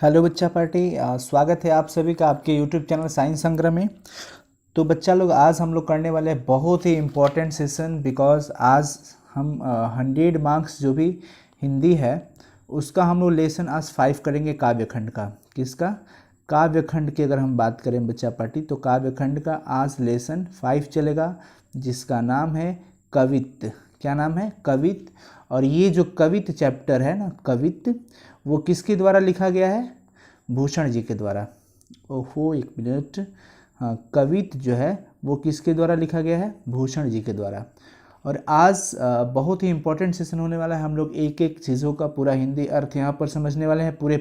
Hello बच्चा party, स्वागत है आप सभी का आपके यूट्यूब चैनल साइंस संग्रह में। तो बच्चा लोग आज हम लोग करने वाले हैं बहुत ही इम्पोर्टेंट सेशन, बिकॉज आज हम 100 मार्क्स जो भी हिंदी है उसका हम लोग लेसन आज 5 करेंगे काव्यखंड का। किसका? काव्यखंड की अगर हम बात करें बच्चा पार्टी तो काव्यखंड का आज लेसन 5 चलेगा, जिसका नाम है कवित्त। क्या नाम है? कवित्त। और ये जो कवित्त चैप्टर है ना, कवित्त, वो किसके द्वारा लिखा गया है? भूषण जी के द्वारा। ओहो, एक मिनट। हाँ, कवित्त जो है वो किसके द्वारा लिखा गया है? भूषण जी के द्वारा। और आज बहुत ही इंपॉर्टेंट सेशन होने वाला है। हम लोग एक एक चीज़ों का पूरा हिंदी अर्थ यहाँ पर समझने वाले हैं। पूरे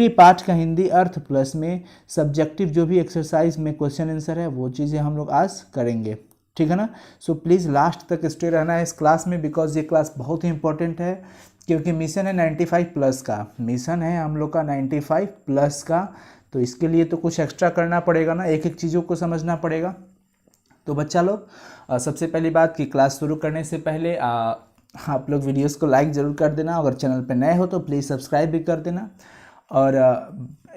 पाठ का हिंदी अर्थ प्लस में सब्जेक्टिव जो भी एक्सरसाइज में क्वेश्चन आंसर है वो चीज़ें हम लोग आज करेंगे। ठीक है ना? सो प्लीज़ लास्ट तक स्टे रहना है इस क्लास में, बिकॉज ये क्लास बहुत ही इंपॉर्टेंट है, क्योंकि मिशन है 95 प्लस का। मिशन है हम लोग का 95 प्लस का, तो इसके लिए तो कुछ एक्स्ट्रा करना पड़ेगा ना, एक एक चीज़ों को समझना पड़ेगा। तो बच्चा लोग, सबसे पहली बात कि क्लास शुरू करने से पहले आप लोग वीडियोस को लाइक ज़रूर कर देना। अगर चैनल पर नए हो तो प्लीज़ सब्सक्राइब भी कर देना। और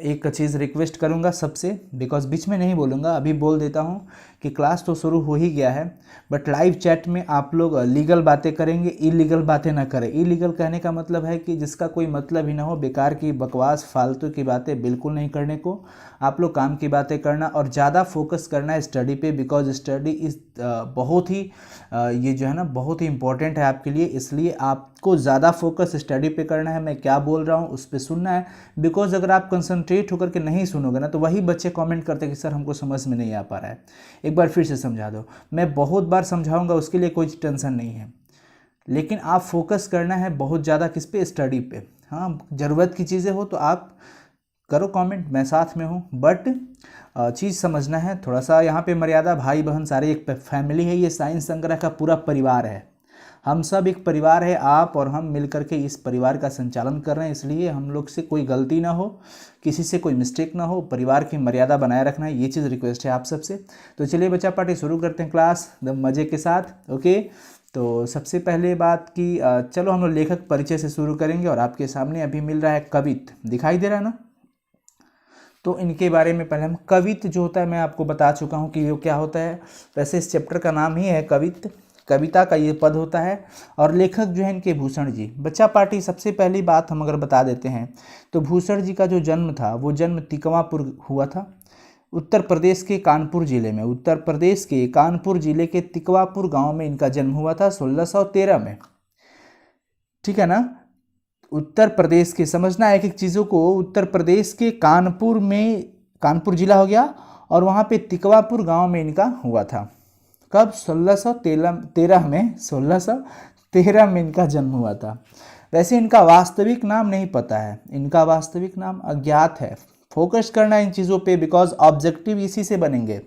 एक चीज़ रिक्वेस्ट करूँगा सबसे, बिकॉज बीच में नहीं बोलूँगा, अभी बोल देता हूँ कि क्लास तो शुरू हो ही गया है, बट लाइव चैट में आप लोग लीगल बातें करेंगे, इलीगल बातें ना करें। इलीगल कहने का मतलब है कि जिसका कोई मतलब ही ना हो, बेकार की बकवास फालतू की बातें बिल्कुल नहीं करने को। आप लोग काम की बातें करना और ज़्यादा फोकस करना है स्टडी पे, बिकॉज स्टडी इज़ बहुत ही ये जो है ना बहुत ही इंपॉर्टेंट है आपके लिए। इसलिए आपको ज़्यादा फोकस स्टडी पे करना है, मैं क्या बोल रहा हूँ उस पर सुनना है। बिकॉज अगर आप कंसंट्रेट होकर के नहीं सुनोगे ना तो वही बच्चे कमेंट करते हैं कि सर हमको समझ में नहीं आ पा रहा है, एक बार फिर से समझा दो। मैं बहुत बार समझाऊंगा, उसके लिए कोई टेंशन नहीं है, लेकिन आप फोकस करना है बहुत ज़्यादा किस पे? स्टडी पे। हाँ, ज़रूरत की चीज़ें हो तो आप करो कमेंट, मैं साथ में हूँ, बट चीज़ समझना है थोड़ा सा। यहाँ पे मर्यादा, भाई बहन सारे एक फैमिली है, ये साइंस संग्रह का पूरा परिवार है। हम सब एक परिवार है, आप और हम मिलकर के इस परिवार का संचालन कर रहे हैं। इसलिए हम लोग से कोई गलती ना हो, किसी से कोई मिस्टेक ना हो, परिवार की मर्यादा बनाए रखना है, ये चीज़ रिक्वेस्ट है आप सबसे। तो चलिए बच्चा पार्टी शुरू करते हैं क्लास एकदम मज़े के साथ। ओके, तो सबसे पहले बात कि चलो हम लोग लेखक परिचय से शुरू करेंगे। और आपके सामने अभी मिल रहा है कवित्त, दिखाई दे रहा है ना? तो इनके बारे में पहले हम कवित्त जो होता है मैं आपको बता चुका हूँ कि ये क्या होता है। वैसे इस चैप्टर का नाम ही है कवित्त, कविता का ये पद होता है। और लेखक जो है इनके भूषण जी। बच्चा पार्टी, सबसे पहली बात हम अगर बता देते हैं तो भूषण जी का जो जन्म था वो जन्म तिकवापुर हुआ था, उत्तर प्रदेश के कानपुर जिले में। उत्तर प्रदेश के कानपुर जिले के तिकवापुर गांव में इनका जन्म हुआ था 1613 में। ठीक है ना? उत्तर प्रदेश के, समझना है एक एक चीज़ों को। उत्तर प्रदेश के कानपुर में, कानपुर जिला हो गया, और वहाँ पे तिकवापुर गांव में इनका हुआ था। कब? 1613 में, 1613 में इनका जन्म हुआ था। वैसे इनका वास्तविक नाम नहीं पता है, इनका वास्तविक नाम अज्ञात है। फोकस करना इन चीज़ों पे, बिकॉज ऑब्जेक्टिव इसी से बनेंगे।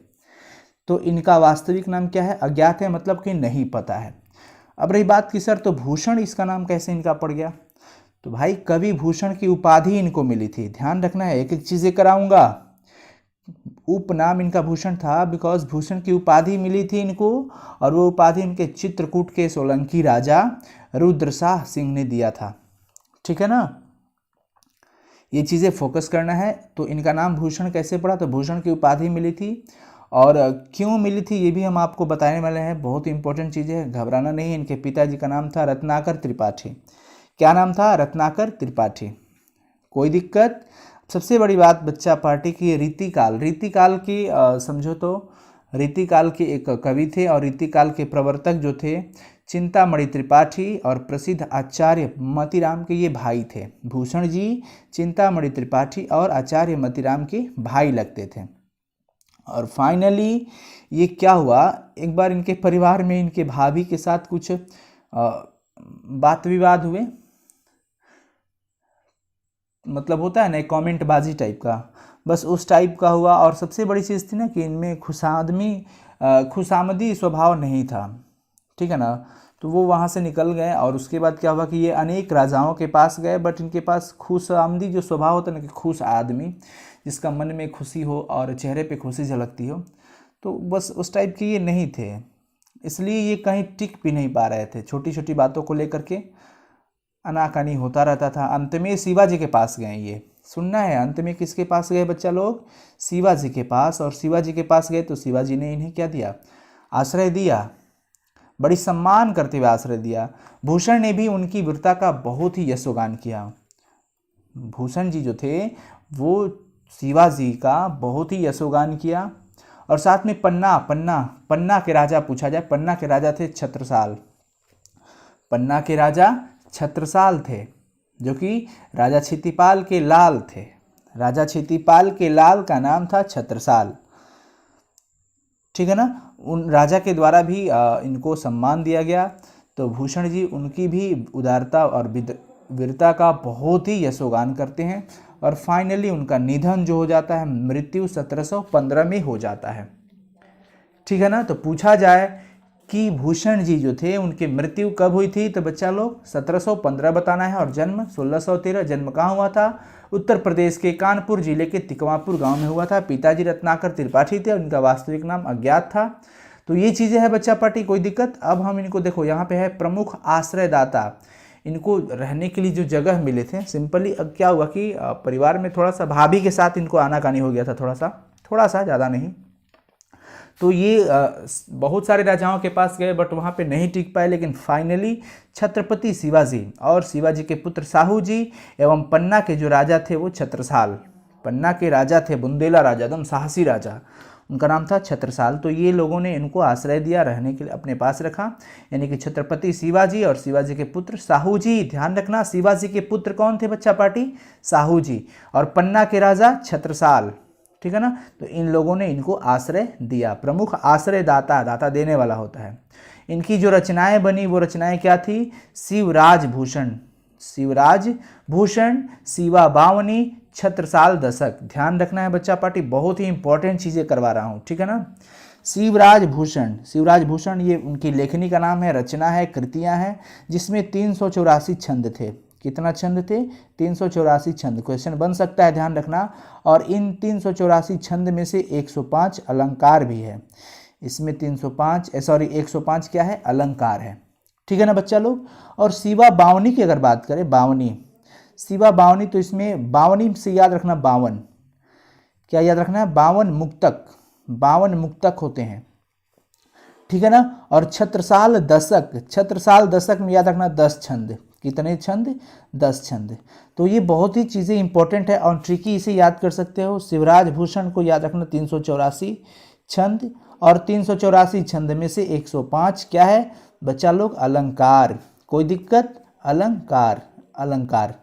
तो इनका वास्तविक नाम क्या है? अज्ञात है, मतलब कि नहीं पता है। अब रही बात कि सर तो भूषण इसका नाम कैसे इनका पड़ गया? तो भाई कवि भूषण की उपाधि इनको मिली थी, ध्यान रखना है, एक एक चीज़ें कराऊंगा। उपनाम इनका भूषण था, बिकॉज भूषण की उपाधि मिली थी इनको, और वो उपाधि इनके चित्रकूट के सोलंकी राजा रुद्रशाह सिंह ने दिया था। ठीक है ना? ये चीज़ें फोकस करना है। तो इनका नाम भूषण कैसे पड़ा? तो भूषण की उपाधि मिली थी, और क्यों मिली थी ये भी हम आपको बताने वाले हैं। बहुत इंपॉर्टेंट चीज़ है, घबराना नहीं है। इनके पिताजी का नाम था रत्नाकर त्रिपाठी। क्या नाम था? रत्नाकर त्रिपाठी। कोई दिक्कत? सबसे बड़ी बात बच्चा पार्टी की, रीतिकाल की समझो तो रीतिकाल के एक कवि थे, और रीतिकाल के प्रवर्तक जो थे चिंतामणि त्रिपाठी और प्रसिद्ध आचार्य मोतीराम के ये भाई थे। भूषण जी चिंतामणि त्रिपाठी और आचार्य मोतीराम के भाई लगते थे। और फाइनली ये क्या हुआ, एक बार इनके परिवार में इनके भाभी के साथ कुछ बात विवाद हुए, मतलब होता है ना कमेंट बाजी टाइप का, बस उस टाइप का हुआ। और सबसे बड़ी चीज़ थी ना कि इनमें खुशामदी स्वभाव नहीं था। ठीक है ना? तो वो वहाँ से निकल गए, और उसके बाद क्या हुआ कि ये अनेक राजाओं के पास गए, बट इनके पास खुशामदी जो स्वभाव होता है ना, कि खुश आदमी जिसका मन में खुशी हो और चेहरे पे खुशी झलकती हो, तो बस उस टाइप के ये नहीं थे। इसलिए ये कहीं टिक भी नहीं पा रहे थे, छोटी छोटी बातों को लेकर के आनाकानी होता रहता था। अंत में शिवाजी के पास गए, ये सुनना है। अंत में किसके पास गए बच्चा लोग? शिवाजी के पास। और शिवाजी के पास गए तो शिवाजी ने इन्हें क्या दिया? आश्रय दिया, बड़ी सम्मान करते हुए आश्रय दिया। भूषण ने भी उनकी वीरता का बहुत ही यशोगान किया। भूषण जी जो थे वो शिवाजी का बहुत ही यशोगान किया। और साथ में पन्ना के राजा पूछा जाए, पन्ना के राजा थे छत्रसाल। पन्ना के राजा छत्रसाल थे, जो कि राजा क्षितिपाल के लाल थे। राजा क्षितिपाल के लाल का नाम था छत्रसाल, ठीक है ना। उन राजा के द्वारा भी इनको सम्मान दिया गया। तो भूषण जी उनकी भी उदारता और वीरता का बहुत ही यशोगान करते हैं। और फाइनली उनका निधन जो हो जाता है, मृत्यु 1715 में हो जाता है, ठीक है ना। तो पूछा जाए कि भूषण जी जो थे उनकी मृत्यु कब हुई थी, तो बच्चा लोग 1715 बताना है। और जन्म 1613। जन्म कहाँ हुआ था? उत्तर प्रदेश के कानपुर जिले के तिकवापुर गांव में हुआ था। पिताजी रत्नाकर त्रिपाठी थे और इनका वास्तविक नाम अज्ञात था। तो ये चीज़ें हैं बच्चा पार्टी, कोई दिक्कत? अब हम इनको देखो, यहाँ पे है प्रमुख आश्रयदाता। इनको रहने के लिए जो जगह मिले थे, सिंपली अब क्या हुआ कि परिवार में थोड़ा सा भाभी के साथ इनको आनाकानी हो गया था, थोड़ा सा ज़्यादा नहीं। तो ये बहुत सारे राजाओं के पास गए बट वहाँ पे नहीं टिक पाए। लेकिन फाइनली छत्रपति शिवाजी और शिवाजी के पुत्र साहू जी एवं पन्ना के जो राजा थे वो छत्रसाल, पन्ना के राजा थे, बुंदेला राजा, एकदम साहसी राजा, उनका नाम था छत्रसाल। तो ये लोगों ने इनको आश्रय दिया, रहने के लिए अपने पास रखा। यानी कि छत्रपति शिवाजी और शिवाजी के पुत्र साहू जी। ध्यान रखना, शिवाजी के पुत्र कौन थे बच्चा पार्टी? साहू जी। और पन्ना के राजा छत्रसाल, ठीक है ना। तो इन लोगों ने इनको आश्रय दिया। प्रमुख आश्रयदाता, दाता देने वाला होता है। इनकी जो रचनाएं बनी वो रचनाएं क्या थी? शिवराज भूषण, शिवराज भूषण, शिवा बावनी, छत्रसाल दशक। ध्यान रखना है बच्चा पार्टी, बहुत ही इंपॉर्टेंट चीज़ें करवा रहा हूँ, ठीक है ना। शिवराज भूषण, शिवराज भूषण ये उनकी लेखनी का नाम है, रचना है, कृतियाँ हैं, जिसमें 384 छंद थे। कितना छंद थे? 384 छंद। क्वेश्चन बन सकता है, ध्यान रखना। और इन 384 छंद में से 105 अलंकार भी है। इसमें 105 क्या है? अलंकार है, ठीक है ना बच्चा लोग। और शिवा बावनी की अगर बात करें, बावनी, शिवा बावनी, तो इसमें बावनी से याद रखना 52, क्या याद रखना है? 52 मुक्तक होते हैं, ठीक है ना। और छत्रसाल दशक में याद रखना 10 छंद। कितने छंद? 10 छंद। तो ये बहुत ही चीज़ें इंपॉर्टेंट है और ट्रिकी, इसे याद कर सकते हो। शिवराज भूषण को याद रखना 384 छंद, और 384 छंद में से 105 क्या है बच्चा लोग? अलंकार। कोई दिक्कत? अलंकार,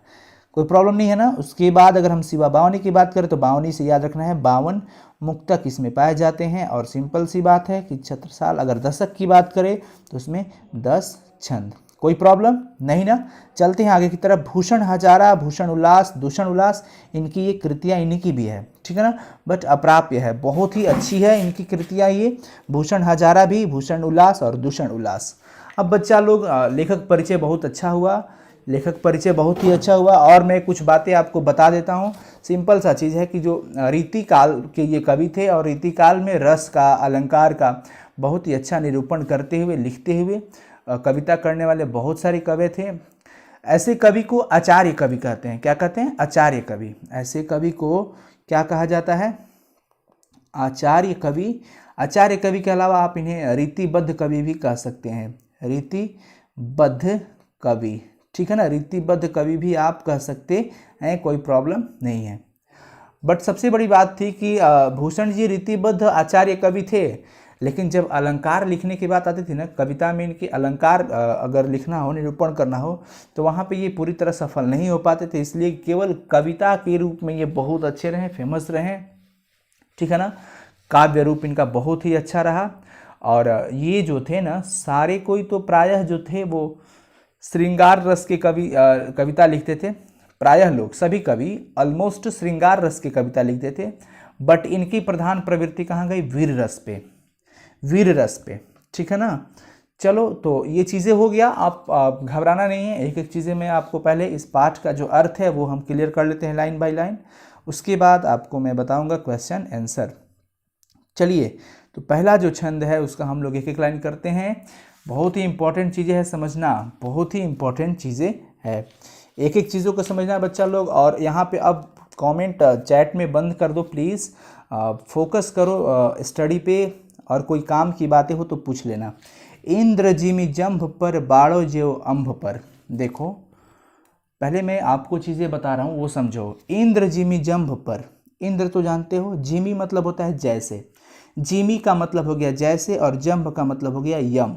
कोई प्रॉब्लम नहीं है ना। उसके बाद अगर हम शिवा बावनी की बात करें तो बावनी से याद रखना है 52 मुक्तक इसमें पाए जाते हैं। और सिंपल सी बात है कि छत्रसाल अगर दशक की बात करें तो उसमें 10 छंद। कोई प्रॉब्लम नहीं ना। चलते हैं आगे की तरफ। भूषण हजारा, भूषण उल्लास, दूषण उल्लास, इनकी ये कृतियाँ इन्हीं की भी है, ठीक है ना, बट अप्राप्य है, बहुत ही अच्छी है इनकी कृतियाँ ये। भूषण हजारा भी, भूषण उल्लास और दूषण उल्लास। अब बच्चा लोग लेखक परिचय बहुत अच्छा हुआ, लेखक परिचय बहुत ही अच्छा हुआ। और मैं कुछ बातें आपको बता देता हूँ। सिंपल सा चीज़ है कि जो रीति काल के ये कवि थे और रीति काल में रस का, अलंकार का बहुत ही अच्छा निरूपण करते हुए, लिखते हुए कविता करने वाले बहुत सारे कवि थे। ऐसे कवि को आचार्य कवि कहते हैं। क्या कहते हैं? आचार्य कवि। ऐसे कवि को क्या कहा जाता है? आचार्य कवि। आचार्य कवि के अलावा आप इन्हें रीतिबद्ध कवि भी कह सकते हैं। रीतिबद्ध कवि, ठीक है ना, रीतिबद्ध कवि भी आप कह सकते हैं, कोई प्रॉब्लम नहीं है। बट सबसे बड़ी बात थी कि भूषण जी रीतिबद्ध आचार्य कवि थे, लेकिन जब अलंकार लिखने की बात आती थी ना, कविता में इनकी अलंकार अगर लिखना हो, निरूपण करना हो, तो वहाँ पे ये पूरी तरह सफल नहीं हो पाते थे। इसलिए केवल कविता के रूप में ये बहुत अच्छे रहे, फेमस रहे, ठीक है ना। काव्य रूप इनका बहुत ही अच्छा रहा। और ये जो थे ना सारे कोई तो प्रायः जो थे वो श्रृंगार रस के कविता लिखते थे। प्रायः लोग, सभी कवि ऑलमोस्ट श्रृंगार रस की कविता लिखते थे। बट इनकी प्रधान प्रवृत्ति कहाँ गई? वीर रस पे, वीर रस पे, ठीक है ना। चलो, तो ये चीज़ें हो गया, आप घबराना नहीं है। एक एक चीज़ें मैं आपको पहले इस पाठ का जो अर्थ है वो हम क्लियर कर लेते हैं लाइन बाय लाइन। उसके बाद आपको मैं बताऊंगा क्वेश्चन आंसर। चलिए, तो पहला जो छंद है उसका हम लोग एक एक लाइन करते हैं। बहुत ही इंपॉर्टेंट चीज़ें हैं समझना, बहुत ही इंपॉर्टेंट चीज़ें है, एक एक चीज़ों को समझना बच्चा लोग। और यहाँ पे अब कमेंट चैट में बंद कर दो प्लीज़, फोकस करो स्टडी पे, और कोई काम की बातें हो तो पूछ लेना। इंद्र जिमि जंभ पर बाड़ो ज्यो अम्भ पर। देखो पहले मैं आपको चीज़ें बता रहा हूँ वो समझो। इंद्र जिमि जंभ पर, इंद्र तो जानते हो, जिमी मतलब होता है जैसे, जिमी का मतलब हो गया जैसे, और जंभ का मतलब हो गया यम।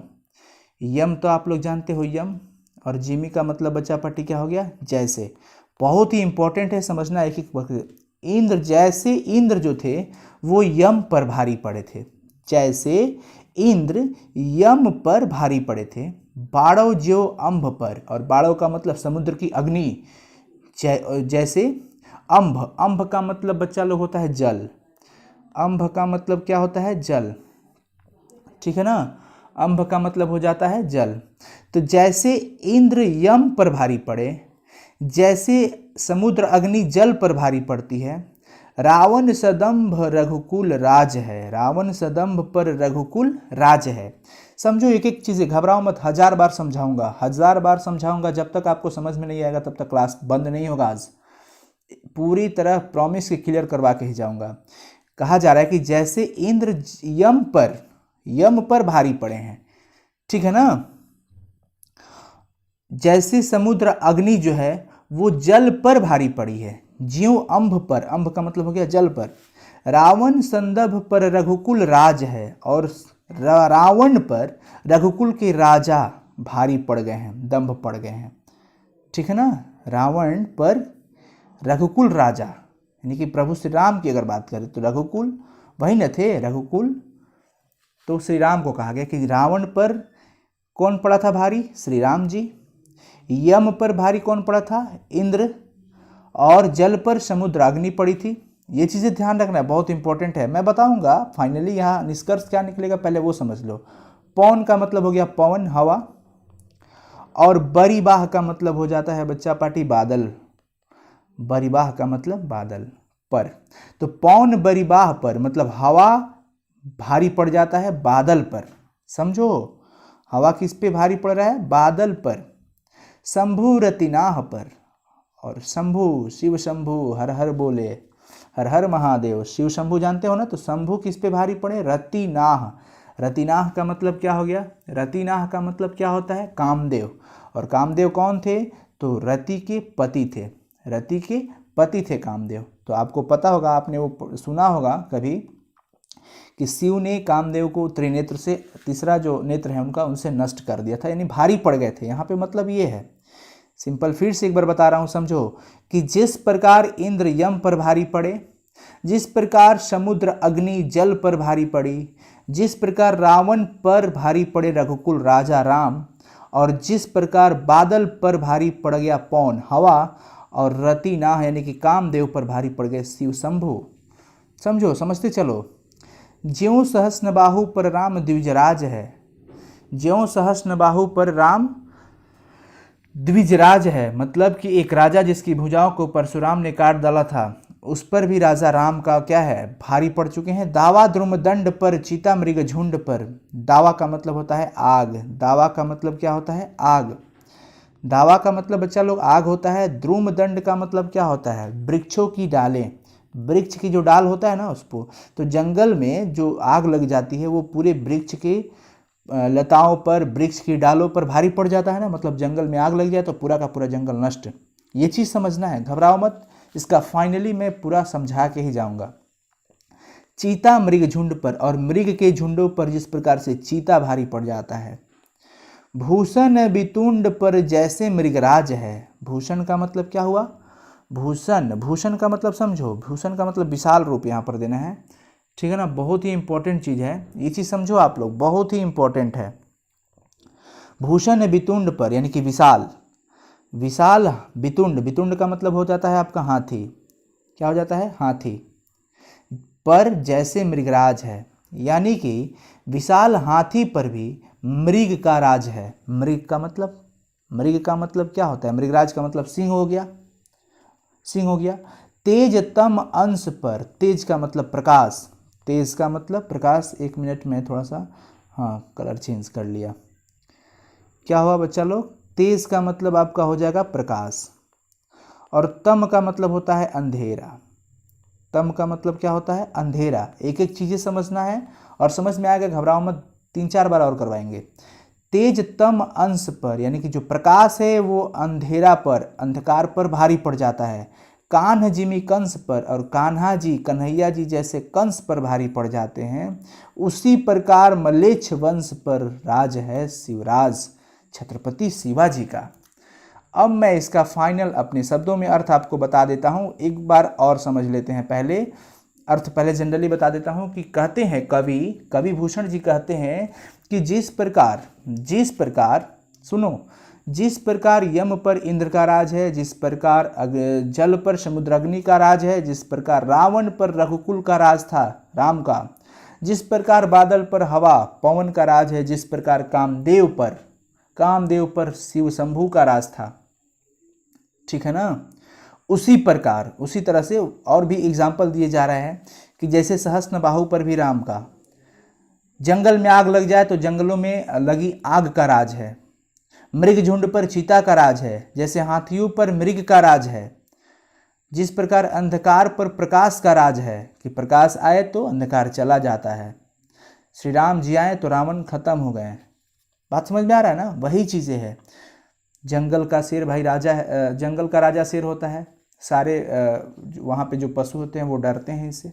यम तो आप लोग जानते हो यम, और जिमी का मतलब बच्चा पट्टी क्या हो गया जैसे। बहुत ही इंपॉर्टेंट है समझना एक एक वक्त। इंद्र जैसे, इंद्र जो थे वो यम पर भारी पड़े थे, जैसे इंद्र यम पर भारी पड़े थे। बाड़ो ज्यो अम्भ पर, और बाड़ो का मतलब समुद्र की अग्नि, जैसे अम्भ, अम्भ का मतलब बच्चा लोग होता है जल, अम्भ का मतलब क्या होता है जल, ठीक है ना, अम्भ का मतलब हो जाता है जल। तो जैसे इंद्र यम पर भारी पड़े, जैसे समुद्र अग्नि जल पर भारी पड़ती है, रावण सदंभ रघुकुल राज है, रावण सदंभ पर रघुकुल राज है। समझो एक एक चीज़ें, घबराओ मत, 1000 बार समझाऊंगा, 1000 बार समझाऊंगा, जब तक आपको समझ में नहीं आएगा तब तक क्लास बंद नहीं होगा। आज पूरी तरह प्रॉमिस के क्लियर करवा के ही जाऊंगा। कहा जा रहा है कि जैसे इंद्र यम पर भारी पड़े हैं, ठीक है ना, जैसे समुद्र अग्नि जो है वो जल पर भारी पड़ी है, ज्यों अम्भ पर, अम्भ का मतलब हो गया जल पर। रावण संदभ पर रघुकुल राज है, और रावण पर रघुकुल के राजा भारी पड़ गए हैं, दंभ पड़ गए हैं, ठीक है ना। रावण पर रघुकुल राजा, यानी कि प्रभु श्री राम की अगर बात करें तो रघुकुल वही न थे, रघुकुल तो श्री राम को कहा गया कि रावण पर कौन पड़ा था भारी, श्री राम जी। यम पर भारी कौन पड़ा था, इंद्र, और जल पर समुद्र अग्नि पड़ी थी। ये चीज़ें ध्यान रखना है, बहुत इंपॉर्टेंट है, मैं बताऊंगा फाइनली यहाँ निष्कर्ष क्या निकलेगा, पहले वो समझ लो। पवन का मतलब हो गया पवन, हवा, और बरिबाह का मतलब हो जाता है बच्चा पाटी बादल, बरिबाह का मतलब बादल पर। तो पवन बरिबाह पर मतलब हवा भारी पड़ जाता है बादल पर, समझो हवा किस पे भारी पड़ रहा है, बादल पर। शंभु रतिनाह पर, और शंभु शिव शंभु हर हर बोले, हर हर महादेव, शिव शंभु जानते हो ना, तो शंभु किस पे भारी पड़े, रतिनाह। रतिनाह का मतलब क्या हो गया, रतिनाह का मतलब क्या होता है, कामदेव। और कामदेव कौन थे, तो रति के पति थे, रति के पति थे कामदेव। तो आपको पता होगा, आपने वो सुना होगा कभी कि शिव ने कामदेव को त्रिनेत्र से, तीसरा जो नेत्र है उनका, उनसे नष्ट कर दिया था, यानी भारी पड़ गए थे। यहाँ पे मतलब ये है, सिंपल फिर से एक बार बता रहा हूँ समझो, कि जिस प्रकार इंद्र यम पर भारी पड़े, जिस प्रकार समुद्र अग्नि जल पर भारी पड़ी, जिस प्रकार रावण पर भारी पड़े रघुकुल राजा राम, और जिस प्रकार बादल पर भारी पड़ गया पवन हवा, और रतिनाह यानी कि कामदेव पर भारी पड़ गए शिव शंभु। समझो, समझते चलो। ज्यों सहस्रबाहु पर राम द्विजराज है, ज्यों सहस्रबाहु पर राम द्विजराज है, मतलब कि एक राजा जिसकी भुजाओं को परशुराम ने काट डाला था, उस पर भी राजा राम का क्या है, भारी पड़ चुके हैं। दावा द्रुम दंड पर चीता मृग झुंड पर, दावा का मतलब होता है आग, दावा का मतलब क्या होता है, आग। दावा का मतलब बच्चा लोग आग होता है। द्रुम दंड का मतलब क्या होता है, वृक्षों की डालें, वृक्ष की जो डाल होता है ना उसको, तो जंगल में जो आग लग जाती है वो पूरे वृक्ष के लताओं पर, वृक्ष की डालों पर भारी पड़ जाता है ना, मतलब जंगल में आग लग जाए तो पूरा का पूरा जंगल नष्ट। ये चीज़ समझना है, घबराओ मत, इसका फाइनली मैं पूरा समझा के ही जाऊंगा। चीता मृग झुंड पर, और मृग के झुंडों पर जिस प्रकार से चीता भारी पड़ जाता है। भूषण वितुंड पर जैसे मृगराज है, भूषण का मतलब क्या हुआ, भूषण, भूषण का मतलब समझो, भूषण का मतलब विशाल रूप यहाँ पर देना है, ठीक है ना। बहुत ही इंपॉर्टेंट चीज़ है ये चीज़, समझो आप लोग, बहुत ही इंपॉर्टेंट है। भूषण वितुंड पर यानी कि विशाल, विशाल वितुंड, वितुंड का मतलब हो जाता है आपका हाथी, क्या हो जाता है, हाथी। पर जैसे मृगराज है, यानी कि विशाल हाथी पर भी मृग का राज है। मृग का मतलब, मृग का मतलब क्या होता है, मृगराज का मतलब सिंह हो गया, सिंह हो गया। तेज तम अंश पर, तेज का मतलब प्रकाश, तेज का मतलब प्रकाश। एक मिनट में थोड़ा सा हाँ कलर चेंज कर लिया, क्या हुआ बच्चा लोग, तेज का मतलब आपका हो जाएगा प्रकाश। और तम का मतलब होता है अंधेरा। तम का मतलब क्या होता है? अंधेरा। एक एक चीज़ें समझना है और समझ में आएगा, घबराओ मत, 3-4 बार और करवाएंगे। तेज तम अंश पर, यानी कि जो प्रकाश है वो अंधेरा पर, अंधकार पर भारी पड़ जाता है। कान्ह जिमी कंस पर, और कान्हा जी, कन्हैया जी जैसे कंस पर भारी पड़ जाते हैं, उसी प्रकार मलेच्छ वंश पर राज है शिवराज, छत्रपति शिवाजी का। अब मैं इसका फाइनल अपने शब्दों में अर्थ आपको बता देता हूँ, एक बार और समझ लेते हैं। पहले अर्थ पहले जनरली बता देता हूँ कि कहते हैं कवि भूषण जी कहते हैं कि जिस प्रकार सुनो, जिस प्रकार यम पर इंद्र का राज है, जिस प्रकार जल पर समुद्राग्नि का राज है, जिस प्रकार रावण पर रघुकुल का राज था राम का, जिस प्रकार बादल पर हवा पवन का राज है, जिस प्रकार कामदेव पर शिव शंभू का राज था, ठीक है ना। उसी प्रकार उसी तरह से और भी एग्जाम्पल दिए जा रहे हैं कि जैसे सहस्त्रबाहु पर भी राम का, जंगल में आग लग जाए तो जंगलों में लगी आग का राज है, मृग झुंड पर चीता का राज है, जैसे हाथियों पर मृग का राज है, जिस प्रकार अंधकार पर प्रकाश का राज है कि प्रकाश आए तो अंधकार चला जाता है, श्री राम जी आए तो रावण खत्म हो गए। बात समझ में आ रहा है ना? वही चीज़ें है। जंगल का शेर भाई राजा है, जंगल का राजा शेर होता है, सारे वहाँ पे जो पशु होते हैं वो डरते हैं इससे।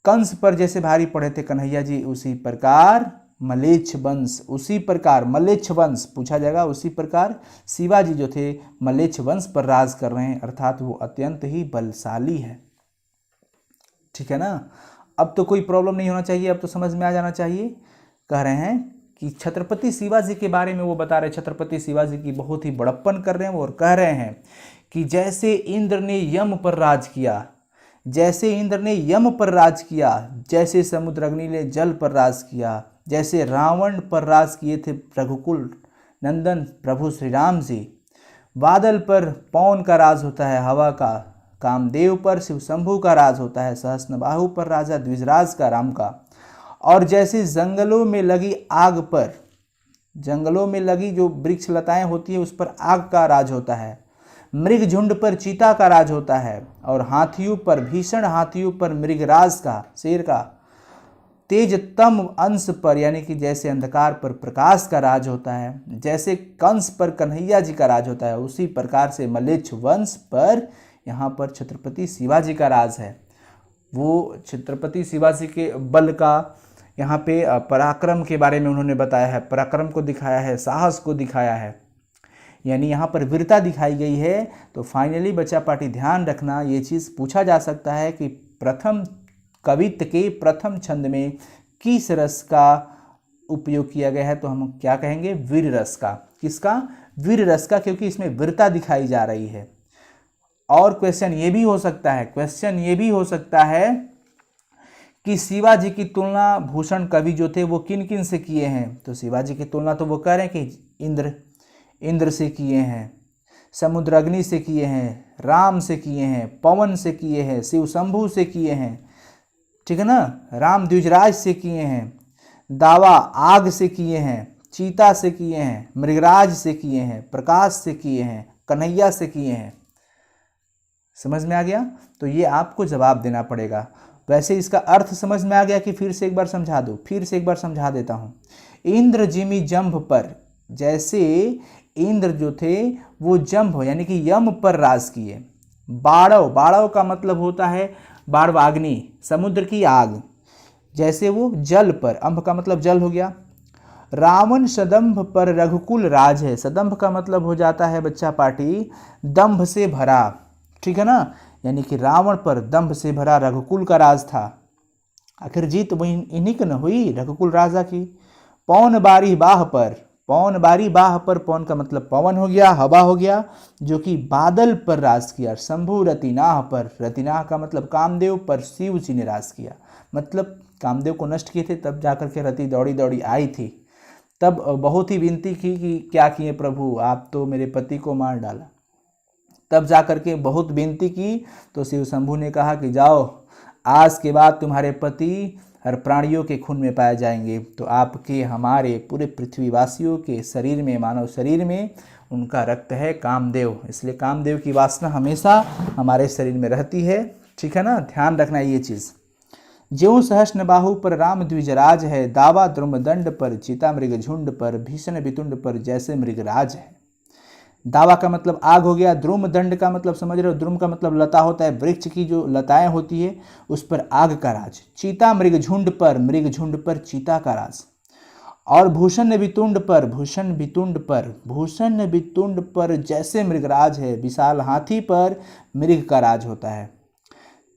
कंस पर जैसे भारी पड़े थे कन्हैया जी, उसी प्रकार मलेच्छ वंश पूछा जाएगा, उसी प्रकार शिवाजी जो थे मलेच्छ वंश पर राज कर रहे हैं, अर्थात वो अत्यंत ही बलशाली है, ठीक है ना। अब तो कोई प्रॉब्लम नहीं होना चाहिए, अब तो समझ में आ जाना चाहिए। कह रहे हैं कि छत्रपति शिवाजी के बारे में वो बता रहे हैं, छत्रपति शिवाजी की बहुत ही बड़प्पन कर रहे हैं और कह रहे हैं कि जैसे इंद्र ने यम पर राज किया, जैसे समुद्राग्नि ने जल पर राज किया, जैसे रावण पर राज किए थे रघुकुल नंदन प्रभु श्री राम जी, बादल पर पवन का राज होता है हवा का, कामदेव पर शिव शंभू का राज होता है, सहस्त्रबाहु पर राजा द्विजराज का राम का, और जैसे जंगलों में लगी आग पर, जंगलों में लगी जो वृक्ष लताएं होती है उस पर आग का राज होता है, मृग झुंड पर चीता का राज होता है, और हाथियों पर, भीषण हाथियों पर मृगराज का, शेर का, तेज तम अंश पर, यानी कि जैसे अंधकार पर प्रकाश का राज होता है, जैसे कंस पर कन्हैया जी का राज होता है, उसी प्रकार से मलेच्छ वंश पर यहाँ पर छत्रपति शिवाजी का राज है। वो छत्रपति शिवाजी के बल का, यहाँ पे पराक्रम के बारे में उन्होंने बताया है, पराक्रम को दिखाया है, साहस को दिखाया है, यानी यहाँ पर वीरता दिखाई गई है। तो फाइनली बच्चा पार्टी ध्यान रखना, ये चीज़ पूछा जा सकता है कि प्रथम कवित्व के प्रथम छंद में किस रस का उपयोग किया गया है, तो हम क्या कहेंगे? वीर रस का। किसका? वीर रस का, क्योंकि इसमें वीरता दिखाई जा रही है। और क्वेश्चन ये भी हो सकता है कि शिवाजी की तुलना भूषण कवि जो थे वो किन किन से किए हैं, तो शिवाजी की तुलना तो वो कह रहे हैं कि इंद्र से किए हैं, समुद्राग्नि से किए हैं, राम से किए हैं, पवन से किए हैं, शिव शंभू से किए हैं, ठीक है ना, राम द्विजराज से किए हैं, दावा आग से किए हैं, चीता से किए हैं, मृगराज से किए हैं, प्रकाश से किए हैं, कन्हैया से किए हैं। समझ में आ गया? तो ये आपको जवाब देना पड़ेगा। वैसे इसका अर्थ समझ में आ गया कि फिर से एक बार समझा दूँ? फिर से एक बार समझा देता हूँ। इंद्र जिमी जंभ पर, जैसे इंद्र जो थे वो जंभ यानी कि यम पर राज किए। बाड़व का मतलब होता है बाड़वाग्नि, समुद्र की आग, जैसे वो जल पर, अंभ का मतलब जल हो गया। रावण सदंभ पर रघुकुल राज है, सदंभ का मतलब हो जाता है बच्चा पार्टी दंभ से भरा, ठीक है ना, यानी कि रावण पर दंभ से भरा रघुकुल का राज था। आखिर जीत वही इन्हीं की न हुई, रघुकुल राजा की। पवन बारी बाह पर, पवन का मतलब पवन हो गया, हवा हो गया, जो कि बादल पर राज किया। शंभु रतिनाह पर, रतिनाह का मतलब कामदेव पर शिव जी ने राज किया, मतलब कामदेव को नष्ट किए थे, तब जाकर के रति दौड़ी दौड़ी आई थी, तब बहुत ही विनती की कि क्या किए प्रभु, आप तो मेरे पति को मार डाला। तब जाकर के बहुत विनती की तो शिव शंभू ने कहा कि जाओ, आज के बाद तुम्हारे पति हर प्राणियों के खून में पाए जाएंगे, तो आपके हमारे पूरे पृथ्वीवासियों के शरीर में, मानव शरीर में उनका रक्त है कामदेव, इसलिए कामदेव की वासना हमेशा हमारे शरीर में रहती है। ठीक है ना, ध्यान रखना ये चीज़। ज्यों सहस्न बाहु पर राम द्विजराज है, दावा द्रुमदंड पर चिता मृग झुंड पर, भीषण वितुंड पर जैसे मृगराज है। दावा का मतलब आग हो गया, द्रुम दंड का मतलब समझ रहे हो, द्रुम का मतलब लता होता है, वृक्ष की जो लताएं होती है उस पर आग का राज। चीता मृग झुंड पर चीता का राज। और भूषण वितुंड पर जैसे मृगराज है, विशाल हाथी पर मृग का राज होता है।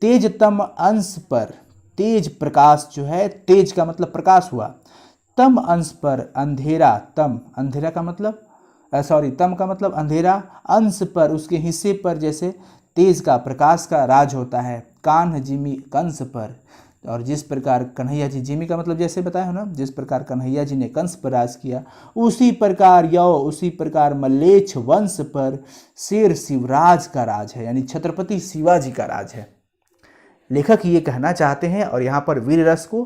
तेज तम अंश पर, तेज प्रकाश जो है, तेज का मतलब प्रकाश हुआ, तम अंश पर अंधेरा, अंधेरा का मतलब तम का मतलब अंधेरा, अंश पर उसके हिस्से पर जैसे तेज का प्रकाश का राज होता है। कान्ह जिमी कंस पर, और जिस प्रकार कन्हैया जी, जिमी का मतलब जैसे बताया हो ना, जिस प्रकार कन्हैया जी ने कंस पर राज किया, उसी प्रकार मल्लेच्छ वंश पर शेर शिवराज का राज है, यानी छत्रपति शिवाजी का राज है। लेखक ये कहना चाहते हैं और यहाँ पर वीर रस को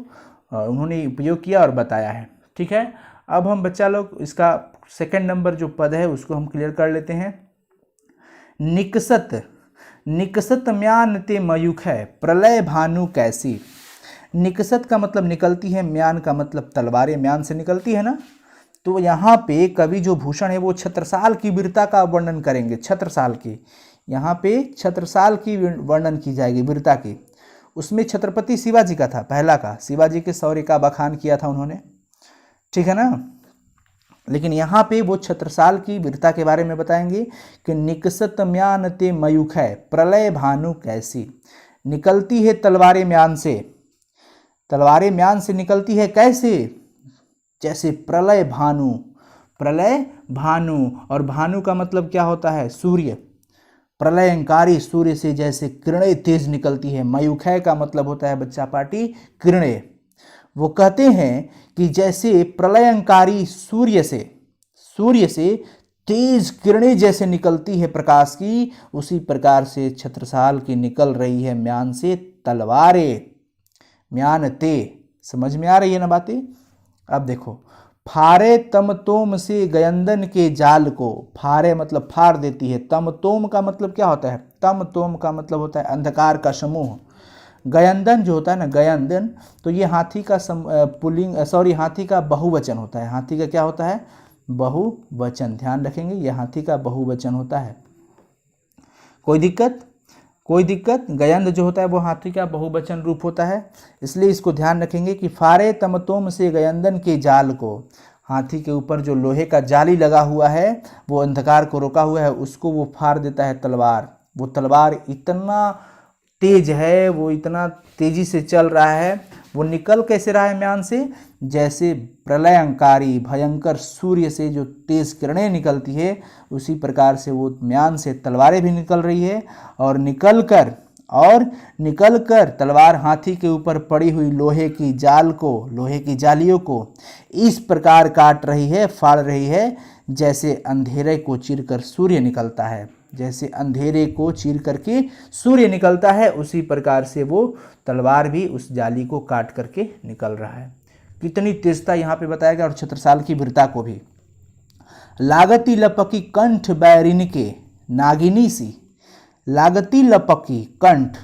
उन्होंने उपयोग किया और बताया है। ठीक है, अब हम बच्चा लोग इसका सेकंड नंबर जो पद है उसको हम क्लियर कर लेते हैं। निकसत म्यान ते मयूख है, प्रलय भानु कैसी। निकसत का मतलब निकलती है, म्यान का मतलब तलवारें म्यान से निकलती है ना। तो यहाँ पे कवि जो भूषण है वो छत्रसाल की वीरता का वर्णन करेंगे, छत्रसाल की, यहाँ पे छत्रसाल की वर्णन की जाएगी वीरता की। उसमें छत्रपति शिवाजी का था, पहला का, शिवाजी के शौर्य का बखान किया था उन्होंने। ठीक है ना, लेकिन यहाँ पे वो छत्रसाल की वीरता के बारे में बताएंगे कि निकसत म्यान ते मयूख है, प्रलय भानु कैसी। निकलती है तलवारें म्यान से, तलवारें म्यान से निकलती है कैसे, जैसे प्रलय भानु, और भानु का मतलब क्या होता है, सूर्य, प्रलयंकारी सूर्य से जैसे किरणें तेज निकलती है। मयूखय का मतलब होता है बच्चा पार्टी किरणें। वो कहते हैं कि जैसे प्रलयंकारी सूर्य से तेज किरणें जैसे निकलती है प्रकाश की, उसी प्रकार से छत्रसाल की निकल रही है म्यान से तलवारें। म्यान ते, समझ में आ रही है ना बातें। अब देखो, फारे तम तोम से गयंदन के जाल को, फारे मतलब फाड़ देती है, तम तोम का मतलब क्या होता है, तम तोम का मतलब होता है अंधकार का समूह। गयंदन जो होता है ना, गयंदन, तो ये हाथी का हाथी का बहुवचन होता है। हाथी का क्या होता है, बहुवचन, ध्यान रखेंगे, ये हाथी का बहुवचन होता है। कोई दिक्कत, गयंद जो होता है वो हाथी का बहुवचन रूप होता है, इसलिए इसको ध्यान रखेंगे कि फारे तमतोम से गयंदन के जाल को, हाथी के ऊपर जो लोहे का जाली लगा हुआ है, वो अंधकार को रोका हुआ है, उसको वो फाड़ देता है तलवार। वो तलवार इतना तेज है, वो इतना तेजी से चल रहा है, वो निकल कैसे रहा है म्यान से, जैसे प्रलयंकारी भयंकर सूर्य से जो तेज किरणें निकलती है, उसी प्रकार से वो म्यान से तलवारें भी निकल रही है, और निकल कर तलवार हाथी के ऊपर पड़ी हुई लोहे की जालियों को इस प्रकार काट रही है, फाड़ रही है, जैसे अंधेरे को चीरकर सूर्य निकलता है, जैसे अंधेरे को चीर करके सूर्य निकलता है, उसी प्रकार से वो तलवार भी उस जाली को काट करके निकल रहा है। कितनी तेजता यहाँ पे बताया गया, और छत्रसाल की वीरता को भी। लागती लपकी कंठ बैरिन के नागिनी सी, लागती लपकी कंठ,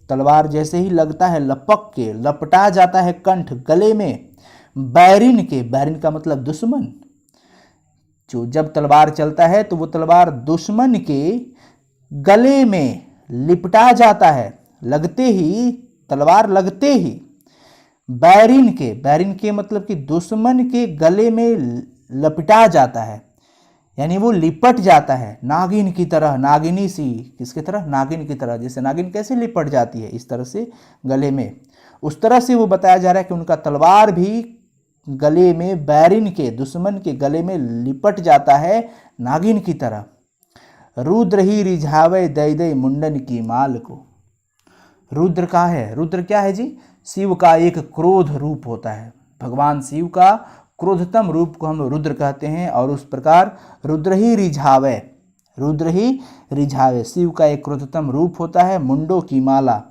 तलवार जैसे ही लगता है लपक के, लपटा जाता है कंठ गले में, बैरिन के, बैरिन का मतलब दुश्मन, जो जब तलवार चलता है तो वो तलवार दुश्मन के गले में लिपटा जाता है, तलवार लगते ही, बैरिन के मतलब कि दुश्मन के गले में लपटा जाता है, यानी वो लिपट जाता है, नागिन की तरह, नागिनी सी, किसकी तरह, नागिन की तरह, जैसे नागिन कैसे लिपट जाती है इस तरह से गले में, उस तरह से वो बताया जा रहा है कि उनका तलवार भी गले में, बैरिन के, दुश्मन के गले में लिपट जाता है नागिन की तरह। रुद्र ही रिझावे दई दई मुंडन की माल को। रुद्र का है, रुद्र क्या है जी, शिव का एक क्रोध रूप होता है, भगवान शिव का क्रोधतम रूप को हम रुद्र कहते हैं, और उस प्रकार रुद्र ही रिझावे, शिव का एक क्रोधतम रूप होता है, मुंडों की माला,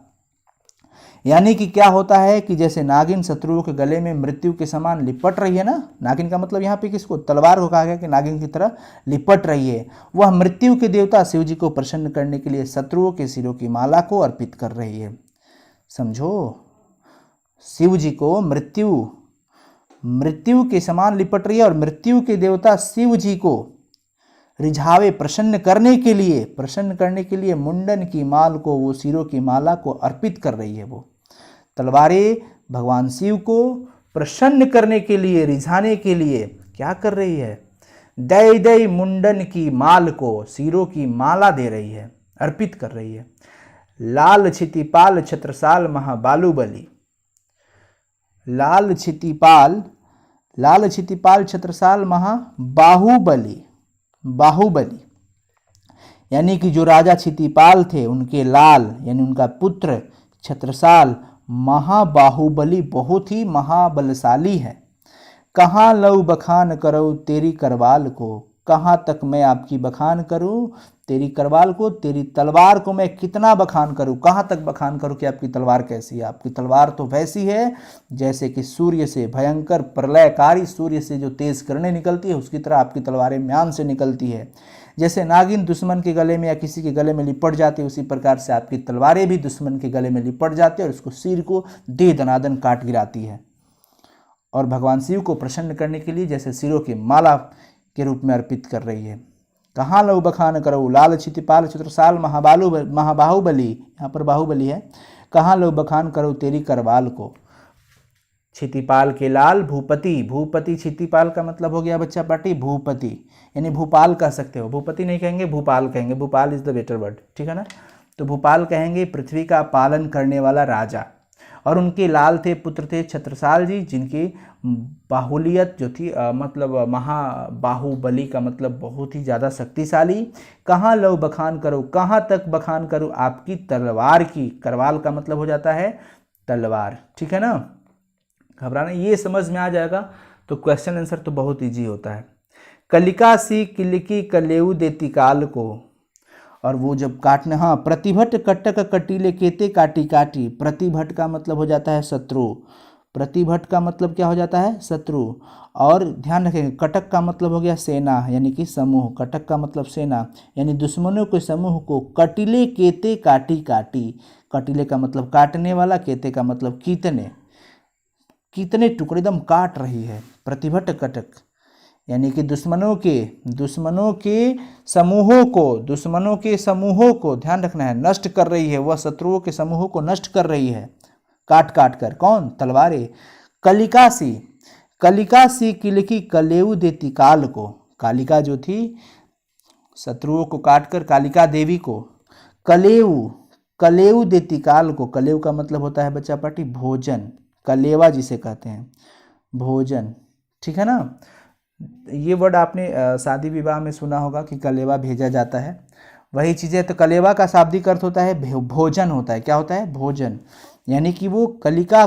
यानी कि क्या होता है कि जैसे नागिन शत्रुओं के गले में मृत्यु के समान लिपट रही है ना, नागिन का मतलब यहाँ पे किसको, तलवार को कहा गया कि नागिन की तरह लिपट रही है, वह मृत्यु के देवता शिव जी को प्रसन्न करने के लिए शत्रुओं के सिरों की माला को अर्पित कर रही है। समझो, शिव जी को मृत्यु के समान लिपट रही है और मृत्यु के देवता शिव जी को रिझावे प्रसन्न करने के लिए मुंडन की माल को, वो सिरों की माला को अर्पित कर रही है। वो तलवारें भगवान शिव को प्रसन्न करने के लिए, रिझाने के लिए क्या कर रही है, दय दय मुंडन की माल को, सिरों की माला दे रही है, अर्पित कर रही है। लाल क्षितिपाल छत्रसाल महाबाहुबली, लाल क्षितिपाल छत्रसाल महाबाहुबली, बाहुबली यानी कि जो राजा क्षितिपाल थे उनके लाल यानी उनका पुत्र छत्रसाल महाबाहुबली बहुत ही महाबलशाली है। कहाँ लऊ बखान करो तेरी करवाल को, कहाँ तक मैं आपकी बखान करूं तेरी करवाल को, तेरी तलवार को मैं कितना बखान करूं, कहाँ तक बखान करूं कि आपकी तलवार कैसी है। आपकी तलवार तो वैसी है जैसे कि सूर्य से, भयंकर प्रलयकारी सूर्य से जो तेज किरणें निकलती है उसकी तरह आपकी तलवारें म्यान से निकलती है। जैसे नागिन दुश्मन के गले में या किसी के गले में लिपट जाती है, उसी प्रकार से आपकी तलवारें भी दुश्मन के गले में लिपट जाती है और उसको सिर को दे दनादन काट गिराती है। और भगवान शिव को प्रसन्न करने के लिए जैसे सिरों की माला के रूप में अर्पित कर रही है। कहाँ लऊ बखान करो, लाल क्षितिपाल छत्रसाल महाबाहुबली, यहाँ पर बाहुबली है, कहाँ लऊ बखान करो तेरी करवाल को। क्षितिपाल के लाल भूपति, भूपति क्षितिपाल का मतलब हो गया बच्चा पार्टी भूपति, यानी भूपाल कह सकते हो, भूपति नहीं कहेंगे भूपाल कहेंगे, Bhupal is the better word, ठीक है ना। तो भूपाल कहेंगे पृथ्वी का पालन करने वाला राजा। और उनके लाल थे, पुत्र थे छत्रसाल जी, जिनकी बाहुलियत जो थी मतलब महाबाहुबली का मतलब बहुत ही ज़्यादा शक्तिशाली। कहाँ लऊ बखान करो, कहाँ तक बखान करूँ आपकी तलवार की, करवाल का मतलब हो जाता है तलवार, ठीक है ना। घबराना, ये समझ में आ जाएगा तो क्वेश्चन आंसर तो बहुत ईजी होता है। कलिका सी किलकी कलेऊ देती काल को, और वो जब काटने, हाँ, प्रतिभट कटक कटीले केते काटी काटी, प्रतिभट का मतलब हो जाता है शत्रु, प्रतिभट का मतलब क्या हो जाता है शत्रु। और ध्यान रखेंगे कटक का मतलब हो गया सेना यानी कि समूह, कटक का मतलब सेना यानी दुश्मनों के समूह को कटीले केते काटी काटी, कटीले का मतलब काटने वाला, केते का मतलब कितने, कितने टुकड़े दम काट रही है। प्रतिभट कटक यानी कि दुश्मनों के समूहों को ध्यान रखना है, नष्ट कर रही है, वह शत्रुओं के समूहों को नष्ट कर रही है काट काट कर। कौन, तलवारें। कलिका सी किलकी कलेऊ देती काल को, कालिका जो थी शत्रुओं को काटकर कालिका देवी को कलेऊ देती काल को, कलेऊ का मतलब होता है बच्चा पार्टी भोजन, कलेवा जिसे कहते हैं भोजन, ठीक है ना। ये वर्ड आपने शादी विवाह में सुना होगा कि कलेवा भेजा जाता है, वही चीज़ें। तो कलेवा का शाब्दिक अर्थ होता है भोजन होता है, क्या होता है भोजन, यानी कि वो कलिका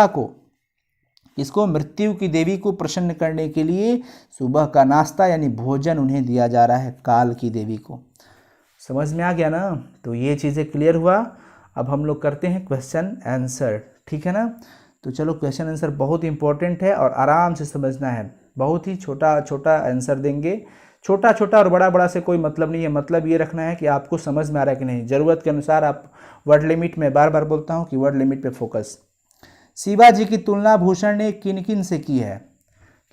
को इसको मृत्यु की देवी को प्रसन्न करने के लिए सुबह का नाश्ता यानी भोजन उन्हें दिया जा रहा है काल की देवी को। समझ में आ गया ना, तो ये चीज़ें क्लियर हुआ। अब हम लोग करते हैं क्वेश्चन आंसर, ठीक है ना। तो चलो, क्वेश्चन आंसर बहुत इंपॉर्टेंट है और आराम से समझना है, बहुत ही छोटा छोटा आंसर देंगे, छोटा छोटा और बड़ा बड़ा से कोई मतलब नहीं है, मतलब ये रखना है कि आपको समझ में आ रहा है कि नहीं। ज़रूरत के अनुसार आप वर्ड लिमिट में, बार बार बोलता हूँ कि वर्ड लिमिट पे फोकस। शिवाजी की तुलना भूषण ने किन किन से की है,